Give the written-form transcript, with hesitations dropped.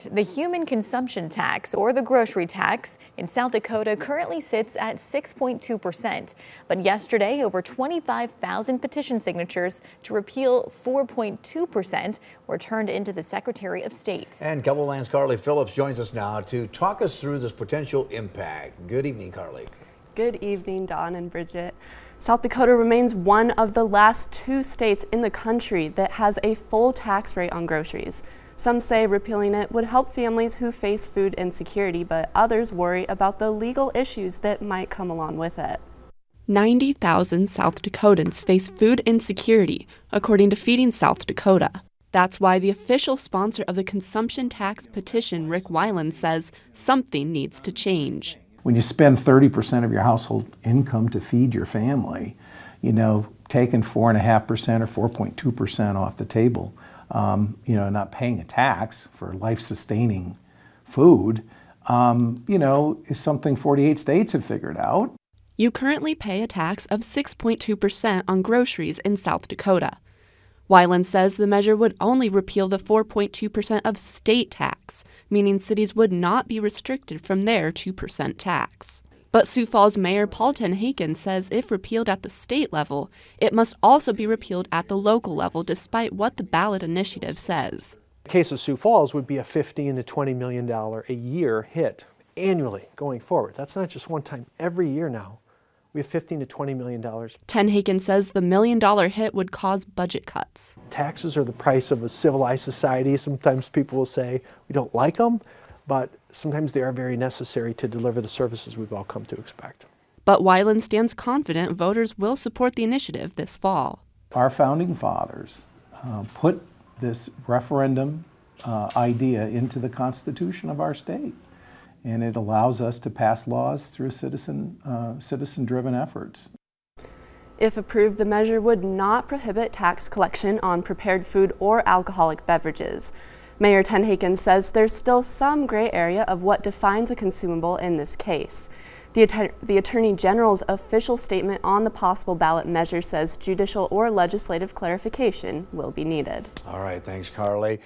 The human consumption tax, or the grocery tax, in South Dakota currently sits at 6.2%. But yesterday, over 25,000 petition signatures to repeal 4.2% were turned into the Secretary of State. And KELOLAND's Carly Phillips joins us now to talk us through this potential impact. Good evening, Carly. Good evening, Don and Bridget. South Dakota remains one of the last 2 states in the country that has a full tax rate on groceries. Some say repealing it would help families who face food insecurity, but others worry about the legal issues that might come along with it. 90,000 South Dakotans face food insecurity, according to Feeding South Dakota. That's why the official sponsor of the consumption tax petition, Rick Weiland, says something needs to change. When you spend 30% of your household income to feed your family, taking 4.5% or 4.2% off the table, not paying a tax for life-sustaining food, is something 48 states have figured out. You currently pay a tax of 6.2% on groceries in South Dakota. Weiland says the measure would only repeal the 4.2% of state tax, meaning cities would not be restricted from their 2% tax. But Sioux Falls Mayor Paul Tenhaken says if repealed at the state level, it must also be repealed at the local level, despite what the ballot initiative says. The case of Sioux Falls would be a $15 to $20 million a year hit annually going forward. That's not just one time. Every year now, we have $15 to $20 million. Tenhaken says the $1 million hit would cause budget cuts. Taxes are the price of a civilized society. Sometimes people will say we don't like them, but sometimes they are very necessary to deliver the services we've all come to expect. But Weiland stands confident voters will support the initiative this fall. Our founding fathers put this referendum idea into the Constitution of our state, and it allows us to pass laws through citizen-driven efforts. If approved, the measure would not prohibit tax collection on prepared food or alcoholic beverages. Mayor Tenhaken says there's still some gray area of what defines a consumable in this case. The Attorney General's official statement on the possible ballot measure says judicial or legislative clarification will be needed. All right, thanks, Carly.